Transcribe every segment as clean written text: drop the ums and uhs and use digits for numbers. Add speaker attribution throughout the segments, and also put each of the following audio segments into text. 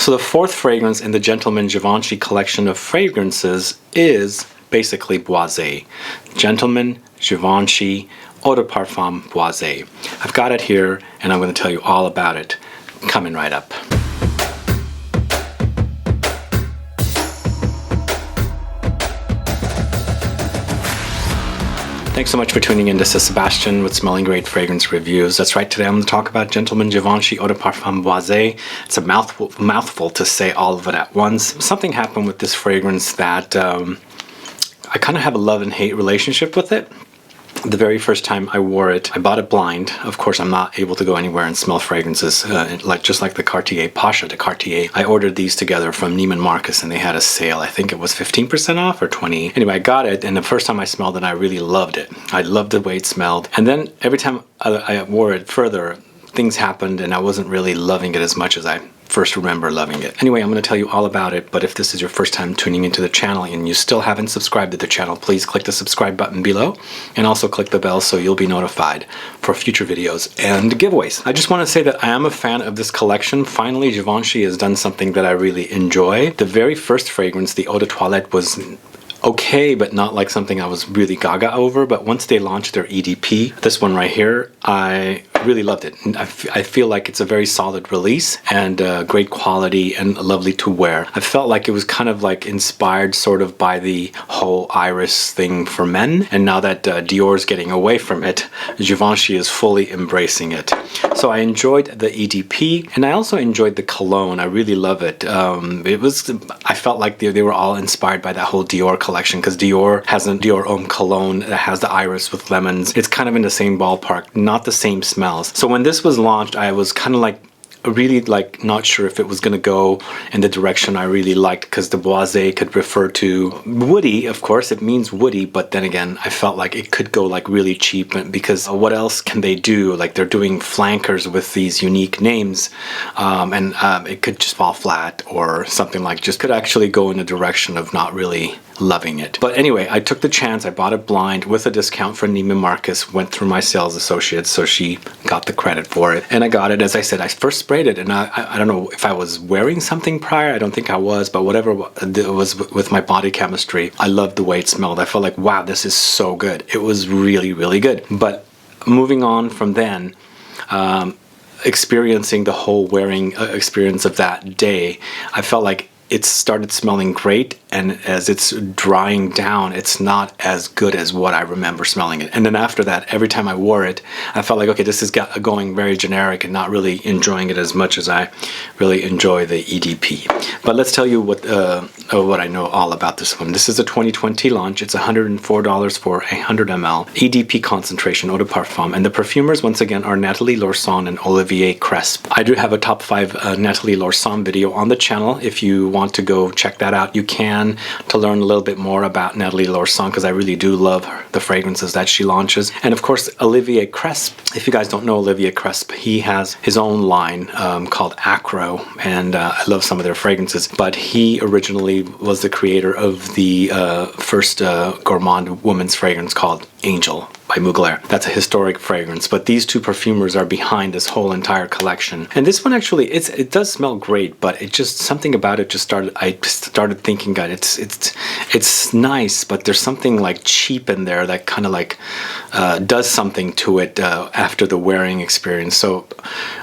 Speaker 1: So the fourth fragrance in the Gentleman Givenchy collection of fragrances is basically Boisée. Gentleman Givenchy Eau De Parfum Boisée. I've got it here and I'm going to tell you all about it coming right up. Thanks so much for tuning in. This is Sebastian with Smelling Great Fragrance Reviews. That's right, today I'm going to talk about Gentleman Givenchy Eau De Parfum Boisée. It's a mouthful to say all of it at once. Something happened with this fragrance that I kind of have a love and hate relationship with it. The very first time I wore it, I bought it blind. Of course, I'm not able to go anywhere and smell fragrances, just like the Cartier Pasha de Cartier. I ordered these together from Neiman Marcus and they had a sale. I think it was 15% off or 20. Anyway, I got it and the first time I smelled it, I really loved it. I loved the way it smelled. And then every time I wore it further, things happened and I wasn't really loving it as much as I first remember loving it. Anyway, I'm going to tell you all about it, but if this is your first time tuning into the channel and you still haven't subscribed to the channel, please click the subscribe button below and also click the bell so you'll be notified for future videos and giveaways. I just want to say that I am a fan of this collection. Finally, Givenchy has done something that I really enjoy. The very first fragrance, the Eau de Toilette, was okay, but not like something I was really gaga over. But once they launched their EDP, this one right here, I really loved it. I feel like it's a very solid release and great quality and lovely to wear. I felt like it was kind of like inspired sort of by the whole iris thing for men, and now that Dior's getting away from it, Givenchy is fully embracing it. So I enjoyed the EDP and I also enjoyed the cologne. I really love it. I felt like they were all inspired by that whole Dior collection, because Dior has a Dior Homme cologne that has the iris with lemons. It's kind of in the same ballpark, not the same smells. So when this was launched, I was kind of like really like not sure if it was going to go in the direction I really liked, because the Boisée could refer to woody. Of course it means woody, but then again I felt like it could go like really cheap, because what else can they do? Like, they're doing flankers with these unique names, and it could just fall flat, or something like just could actually go in a direction of not really loving it. But anyway, I took the chance. I bought it blind with a discount from Neiman Marcus, went through my sales associate, so she got the credit for it, and I got it. As I said, I first sprayed it and I don't know if I was wearing something prior. I don't think I was, but whatever it was with my body chemistry, I loved the way it smelled. I felt like, wow, this is so good. It was really, really good. But moving on from then, experiencing the whole wearing experience of that day, I felt like it started smelling great, and as it's drying down, it's not as good as what I remember smelling it. And then after that, every time I wore it, I felt like, okay, this is going very generic and not really enjoying it as much as I really enjoy the EDP. But let's tell you what I know all about this one. This is a 2020 launch. It's $104 for 100 ml. EDP concentration, Eau De Parfum. And the perfumers, once again, are Nathalie, Lorson, and Olivier Cresp. I do have a top 5 Nathalie Lorson video on the channel. If you want to go check that out, you can, to learn a little bit more about Nathalie Lorson, because I really do love the fragrances that she launches. And of course, Olivier Cresp. If you guys don't know Olivier Cresp, he has his own line called Acro, and I love some of their fragrances. But he originally was the creator of the first gourmand woman's fragrance called Angel by Mugler. That's a historic fragrance, but these two perfumers are behind this whole entire collection. And this one actually, it does smell great, but it just, something about it just started, I started thinking, God, it's nice, but there's something like cheap in there that kind of like does something to it after the wearing experience. So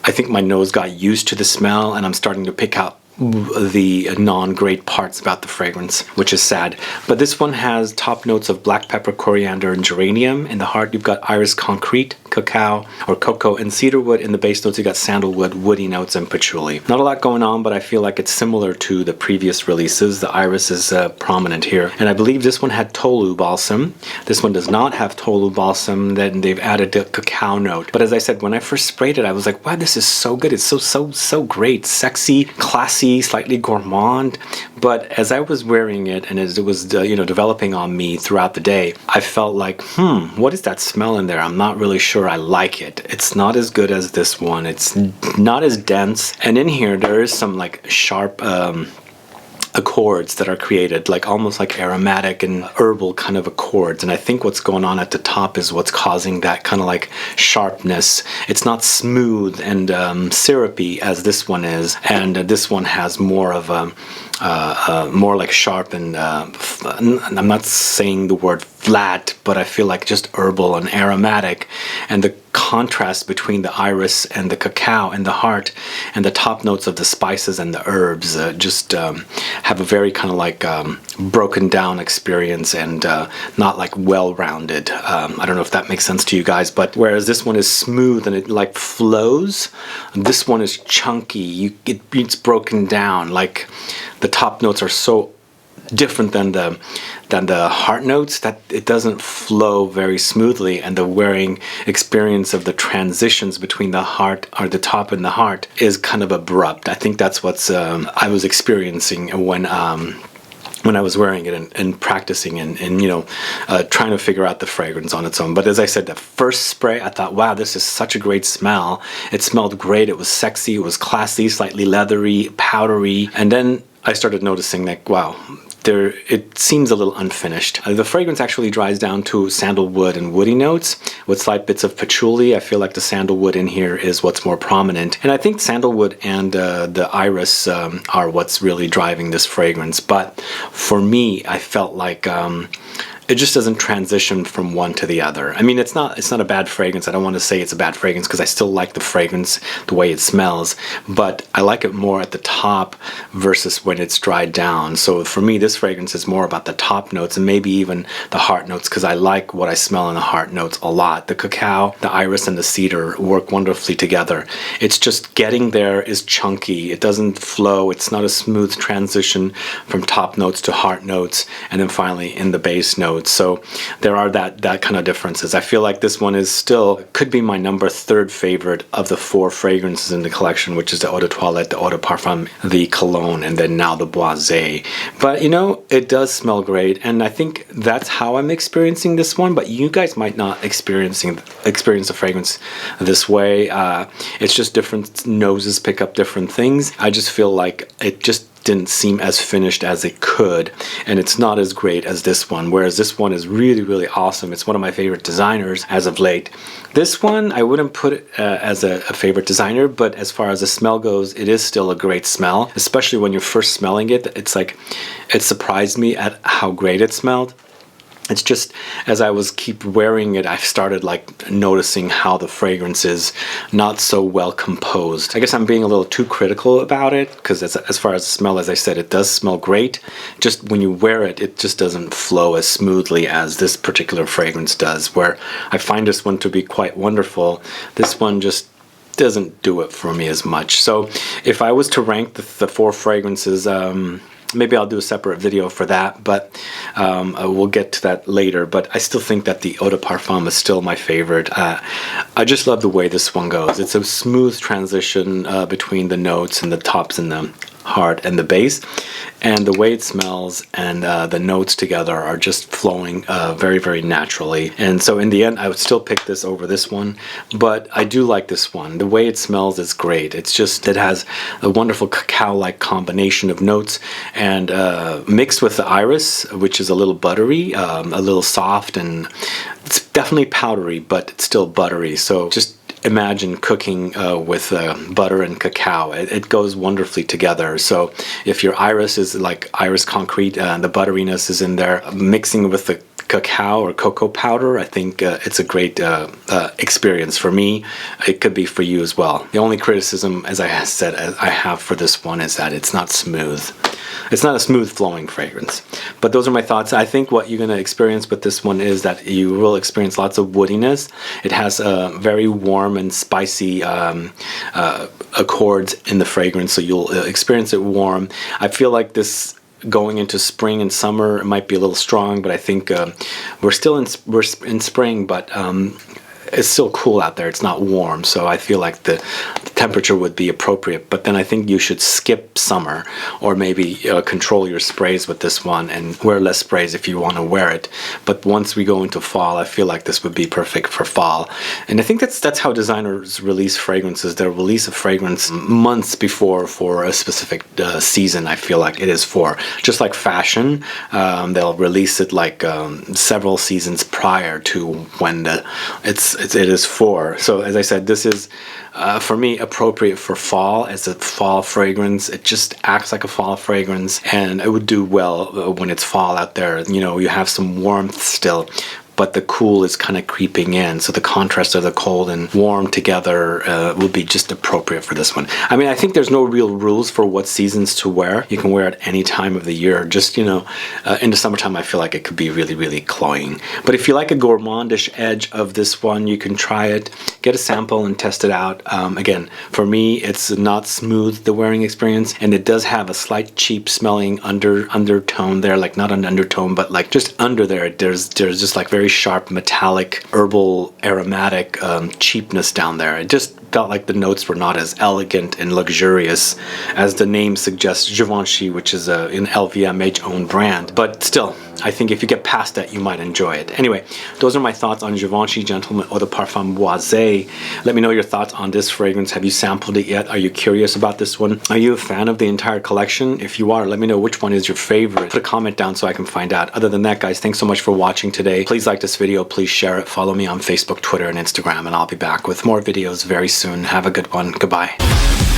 Speaker 1: I think my nose got used to the smell, and I'm starting to pick out the non-great parts about the fragrance, which is sad. But this one has top notes of black pepper, coriander, and geranium. In the heart, you've got iris concrete, cacao or cocoa, and cedarwood. In the base notes, you got sandalwood, woody notes, and patchouli. Not a lot going on, but I feel like it's similar to the previous releases. The iris is prominent here, and I believe this one had tolu balsam. This one does not have tolu balsam. Then they've added the cacao note. But as I said, when I first sprayed it, I was like, wow, this is so good. It's so great, sexy, classy, slightly gourmand. But as I was wearing it and as it was developing on me throughout the day, I felt like, what is that smell in there? I'm not really sure I like it. It's not as good as this one. It's not as dense, and in here there is some like sharp accords that are created, like almost like aromatic and herbal kind of accords. And I think what's going on at the top is what's causing that kind of like sharpness. It's not smooth and syrupy as this one is, and this one has more of a more like sharp and I'm not saying the word flat, but I feel like just herbal and aromatic, and the contrast between the iris and the cacao and the heart and the top notes of the spices and the herbs just have a very kind of like broken down experience and not like well-rounded. I don't know if that makes sense to you guys, but whereas this one is smooth and it like flows, this one is chunky. It's broken down. Like the top notes are so different than the heart notes that it doesn't flow very smoothly, and the wearing experience of the transitions between the heart or the top and the heart is kind of abrupt. I think that's what's I was experiencing when I was wearing it and practicing and you know trying to figure out the fragrance on its own. But as I said, the first spray, I thought, wow, this is such a great smell. It smelled great. It was sexy. It was classy, slightly leathery, powdery. And then I started noticing that, wow, it seems a little unfinished. The fragrance actually dries down to sandalwood and woody notes with slight bits of patchouli. I feel like the sandalwood in here is what's more prominent. And I think sandalwood and the iris are what's really driving this fragrance. But for me, I felt like it just doesn't transition from one to the other. I mean, it's not a bad fragrance. I don't want to say it's a bad fragrance because I still like the fragrance, the way it smells, but I like it more at the top versus when it's dried down. So for me, this fragrance is more about the top notes and maybe even the heart notes, because I like what I smell in the heart notes a lot. The cacao, the iris, and the cedar work wonderfully together. It's just getting there is chunky. It doesn't flow. It's not a smooth transition from top notes to heart notes and then finally in the base notes. So there are that kind of differences. I feel like this one is still, could be my number 3rd favorite of the 4 fragrances in the collection, which is the Eau de Toilette, the Eau de Parfum, the Cologne, and then now the Boisée. But you know, it does smell great, and I think that's how I'm experiencing this one, but you guys might not experience the fragrance this way. It's just different noses pick up different things. I just feel like it just didn't seem as finished as it could, and it's not as great as this one, whereas this one is really, really awesome. It's one of my favorite designers as of late. This one I wouldn't put it as a favorite designer, but as far as the smell goes, it is still a great smell, especially when you're first smelling it. It's like, it surprised me at how great it smelled. It's just, as I was keep wearing it, I started like noticing how the fragrance is not so well composed. I guess I'm being a little too critical about it, because as far as the smell, as I said, it does smell great. Just when you wear it, it just doesn't flow as smoothly as this particular fragrance does, where I find this one to be quite wonderful. This one just doesn't do it for me as much. So if I was to rank the 4 fragrances, maybe I'll do a separate video for that, but we'll get to that later. But I still think that the Eau de Parfum is still my favorite. I just love the way this one goes. It's a smooth transition between the notes and the tops and the heart and the base, and the way it smells and the notes together are just flowing very, very naturally. And so in the end, I would still pick this over this one, but I do like this one. The way it smells is great. It's just, it has a wonderful cacao-like combination of notes, and mixed with the iris, which is a little buttery, a little soft, and it's definitely powdery, but it's still buttery. So just imagine cooking with butter and cacao. It goes wonderfully together. So if your iris is like iris concrete, the butteriness is in there, mixing with the cacao or cocoa powder, I think it's a great experience for me. It could be for you as well. The only criticism, as I said, I have for this one is that it's not smooth. It's not a smooth flowing fragrance. But those are my thoughts. I think what you're going to experience with this one is that you will experience lots of woodiness. It has a very warm and spicy accords in the fragrance, so you'll experience it warm. I feel like this going into spring and summer, it might be a little strong, but I think we're in spring, but it's still cool out there. It's not warm, so I feel like the temperature would be appropriate. But then I think you should skip summer, or maybe control your sprays with this one and wear less sprays if you want to wear it. But once we go into fall, I feel like this would be perfect for fall. And I think that's how designers release fragrances. They'll release a fragrance months before for a specific season. I feel like it is for, just like fashion, they'll release it like several seasons prior to when it is for. So as I said, this is for me appropriate for fall as a fall fragrance. It just acts like a fall fragrance, and it would do well when it's fall out there. You know, you have some warmth still, but the cool is kind of creeping in, so the contrast of the cold and warm together would be just appropriate for this one. I mean, I think there's no real rules for what seasons to wear. You can wear it any time of the year. Just, you know, in the summertime, I feel like it could be really, really cloying. But if you like a gourmandish edge of this one, you can try it, get a sample and test it out. Again, for me, it's not smooth, the wearing experience, and it does have a slight cheap smelling undertone there, like not an undertone, but like just under there, there's just like very sharp metallic herbal aromatic cheapness down there. It just felt like the notes were not as elegant and luxurious as the name suggests. Givenchy, which is an LVMH owned brand, but still, I think if you get past that, you might enjoy it. Anyway, those are my thoughts on Givenchy Gentleman Eau De Parfum Boisée. Let me know your thoughts on this fragrance. Have you sampled it yet? Are you curious about this one? Are you a fan of the entire collection? If you are, let me know which one is your favorite. Put a comment down so I can find out. Other than that, guys, thanks so much for watching today. Please like this video. Please share it. Follow me on Facebook, Twitter, and Instagram, and I'll be back with more videos very soon. Have a good one. Goodbye.